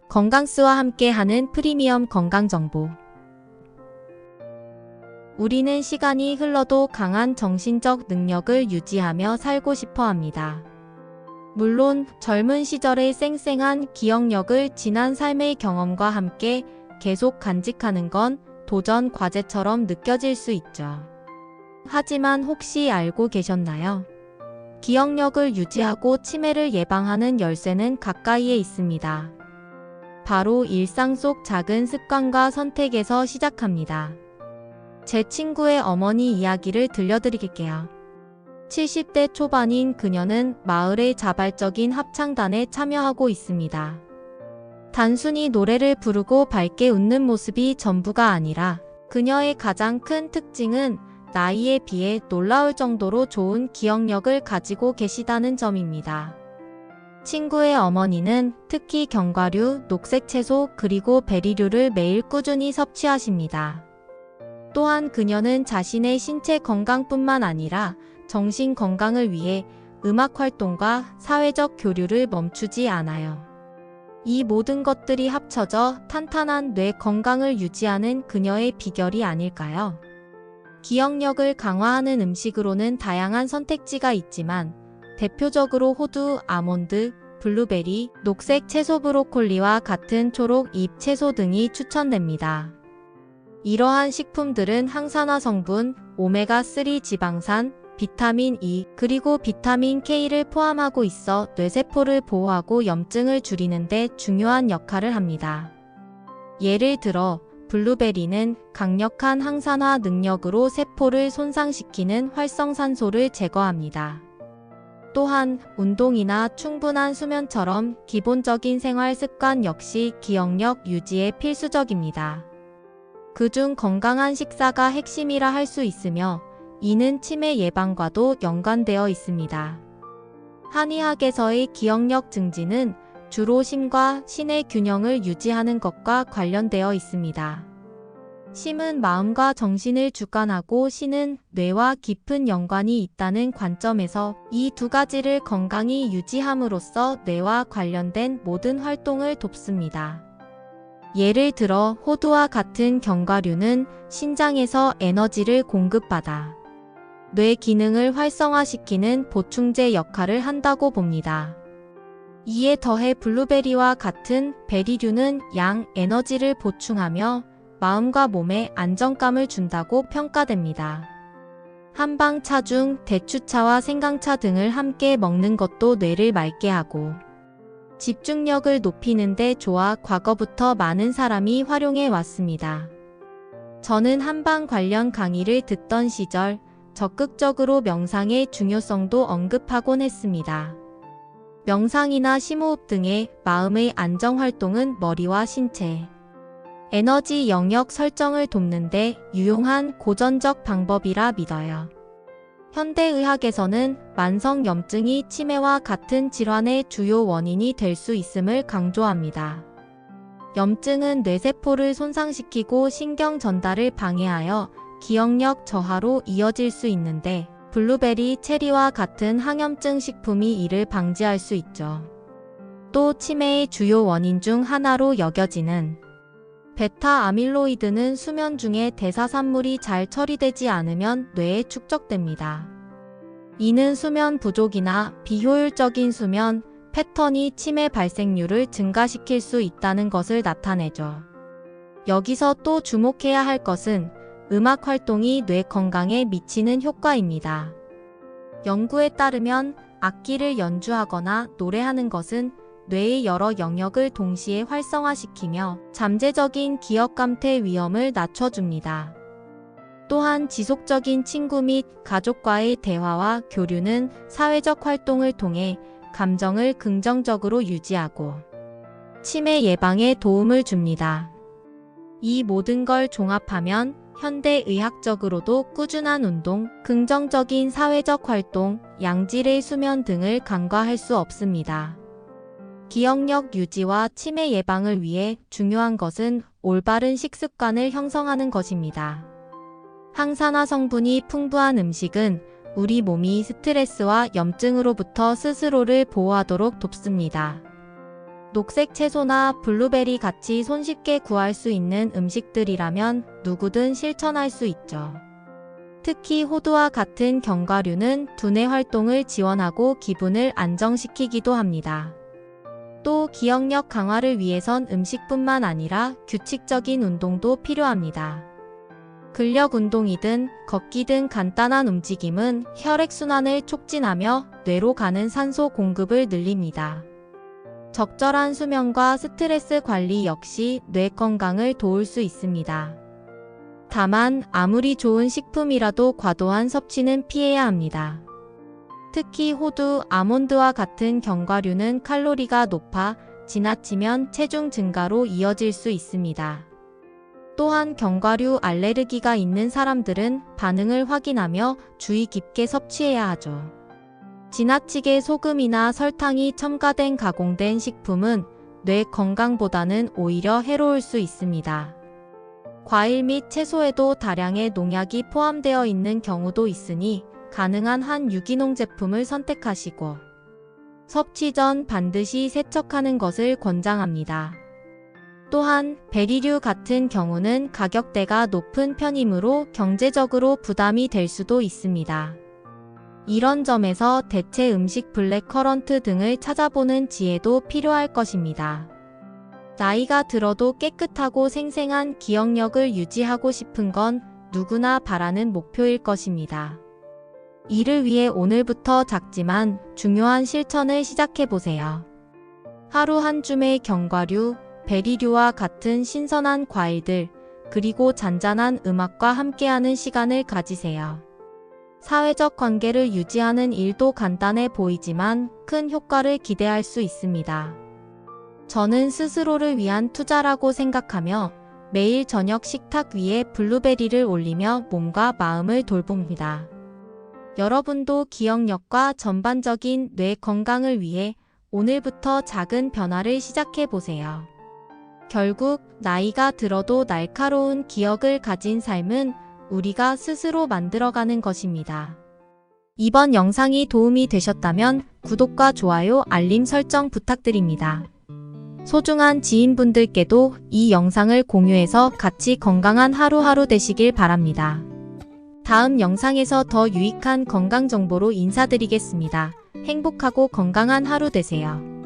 건강스와 함께하는 프리미엄 건강정보. 우리는 시간이 흘러도 강한 정신적 능력을 유지하며 살고 싶어 합니다. 물론 젊은 시절의 쌩쌩한 기억력을 지난 삶의 경험과 함께 계속 간직하는 건 도전 과제처럼 느껴질 수 있죠. 하지만 혹시 알고 계셨나요? 기억력을 유지하고 치매를 예방하는 열쇠는 가까이에 있습니다. 바로 일상 속 작은 습관과 선택에서 시작합니다. 제 친구의 어머니 이야기를 들려드릴게요. 70대 초반인 그녀는 마을의 자발적인 합창단에 참여하고 있습니다. 단순히 노래를 부르고 밝게 웃는 모습이 전부가 아니라 그녀의 가장 큰 특징은 나이에 비해 놀라울 정도로 좋은 기억력을 가지고 계시다는 점입니다. 친구의 어머니는 특히 견과류, 녹색 채소 그리고 베리류를 매일 꾸준히 섭취하십니다. 또한 그녀는 자신의 신체 건강뿐만 아니라 정신 건강을 위해 음악 활동과 사회적 교류를 멈추지 않아요. 이 모든 것들이 합쳐져 탄탄한 뇌 건강을 유지하는 그녀의 비결이 아닐까요? 기억력을 강화하는 음식으로는 다양한 선택지가 있지만 대표적으로 호두, 아몬드, 블루베리, 녹색 채소 브로콜리와 같은 초록 잎 채소 등이 추천됩니다. 이러한 식품들은 항산화 성분, 오메가3 지방산, 비타민 E, 그리고 비타민 K를 포함하고 있어 뇌세포를 보호하고 염증을 줄이는 데 중요한 역할을 합니다. 예를 들어 블루베리는 강력한 항산화 능력으로 세포를 손상시키는 활성산소를 제거합니다. 또한 운동이나 충분한 수면처럼 기본적인 생활 습관 역시 기억력 유지에 필수적입니다. 그중 건강한 식사가 핵심이라 할 수 있으며 이는 치매 예방과도 연관되어 있습니다. 한의학에서의 기억력 증진은 주로 심과 신의 균형을 유지하는 것과 관련되어 있습니다. 심은 마음과 정신을 주관하고 신은 뇌와 깊은 연관이 있다는 관점에서 이 두 가지를 건강히 유지함으로써 뇌와 관련된 모든 활동을 돕습니다. 예를 들어 호두와 같은 견과류는 신장에서 에너지를 공급받아 뇌 기능을 활성화시키는 보충제 역할을 한다고 봅니다. 이에 더해 블루베리와 같은 베리류는 양 에너지를 보충하며 마음과 몸에 안정감을 준다고 평가됩니다. 한방차 중 대추차와 생강차 등을 함께 먹는 것도 뇌를 맑게 하고 집중력을 높이는 데 좋아 과거부터 많은 사람이 활용해 왔습니다. 저는 한방 관련 강의를 듣던 시절 적극적으로 명상의 중요성도 언급하곤 했습니다. 명상이나 심호흡 등의 마음의 안정 활동은 머리와 신체, 에너지 영역 설정을 돕는 데 유용한 고전적 방법이라 믿어요. 현대의학에서는 만성 염증이 치매와 같은 질환의 주요 원인이 될 수 있음을 강조합니다. 염증은 뇌세포를 손상시키고 신경 전달을 방해하여 기억력 저하로 이어질 수 있는데 블루베리, 체리와 같은 항염증 식품이 이를 방지할 수 있죠. 또 치매의 주요 원인 중 하나로 여겨지는 베타 아밀로이드는 수면 중에 대사산물이 잘 처리되지 않으면 뇌에 축적됩니다. 이는 수면 부족이나 비효율적인 수면 패턴이 치매 발생률을 증가시킬 수 있다는 것을 나타내죠. 여기서 또 주목해야 할 것은 음악 활동이 뇌 건강에 미치는 효과입니다. 연구에 따르면 악기를 연주하거나 노래하는 것은 뇌의 여러 영역을 동시에 활성화시키며 잠재적인 기억 감퇴 위험을 낮춰줍니다. 또한 지속적인 친구 및 가족과의 대화와 교류는 사회적 활동을 통해 감정을 긍정적으로 유지하고 치매 예방에 도움을 줍니다. 이 모든 걸 종합하면 현대의학적으로도 꾸준한 운동, 긍정적인 사회적 활동, 양질의 수면 등을 간과할 수 없습니다. 기억력 유지와 치매 예방을 위해 중요한 것은 올바른 식습관을 형성하는 것입니다. 항산화 성분이 풍부한 음식은 우리 몸이 스트레스와 염증으로부터 스스로를 보호하도록 돕습니다. 녹색 채소나 블루베리 같이 손쉽게 구할 수 있는 음식들이라면 누구든 실천할 수 있죠. 특히 호두와 같은 견과류는 두뇌 활동을 지원하고 기분을 안정시키기도 합니다. 또 기억력 강화를 위해선 음식뿐만 아니라 규칙적인 운동도 필요합니다. 근력 운동이든 걷기 등 간단한 움직임은 혈액순환을 촉진하며 뇌로 가는 산소 공급을 늘립니다. 적절한 수면과 스트레스 관리 역시 뇌 건강을 도울 수 있습니다. 다만 아무리 좋은 식품이라도 과도한 섭취는 피해야 합니다. 특히 호두, 아몬드와 같은 견과류는 칼로리가 높아 지나치면 체중 증가로 이어질 수 있습니다. 또한 견과류 알레르기가 있는 사람들은 반응을 확인하며 주의 깊게 섭취해야 하죠. 지나치게 소금이나 설탕이 첨가된 가공된 식품은 뇌 건강보다는 오히려 해로울 수 있습니다. 과일 및 채소에도 다량의 농약이 포함되어 있는 경우도 있으니 가능한 한 유기농 제품을 선택하시고 섭취 전 반드시 세척하는 것을 권장합니다. 또한 베리류 같은 경우는 가격대가 높은 편이므로 경제적으로 부담이 될 수도 있습니다. 이런 점에서 대체 음식 블랙커런트 등을 찾아보는 지혜도 필요할 것입니다. 나이가 들어도 깨끗하고 생생한 기억력을 유지하고 싶은 건 누구나 바라는 목표일 것입니다. 이를 위해 오늘부터 작지만 중요한 실천을 시작해보세요. 하루 한 줌의 견과류, 베리류와 같은 신선한 과일들, 그리고 잔잔한 음악과 함께하는 시간을 가지세요. 사회적 관계를 유지하는 일도 간단해 보이지만 큰 효과를 기대할 수 있습니다. 저는 스스로를 위한 투자라고 생각하며 매일 저녁 식탁 위에 블루베리를 올리며 몸과 마음을 돌봅니다. 여러분도 기억력과 전반적인 뇌 건강을 위해 오늘부터 작은 변화를 시작해보세요. 결국 나이가 들어도 날카로운 기억을 가진 삶은 우리가 스스로 만들어가는 것입니다. 이번 영상이 도움이 되셨다면 구독과 좋아요, 알림 설정 부탁드립니다. 소중한 지인분들께도 이 영상을 공유해서 같이 건강한 하루하루 되시길 바랍니다. 다음 영상에서 더 유익한 건강 정보로 인사드리겠습니다. 행복하고 건강한 하루 되세요.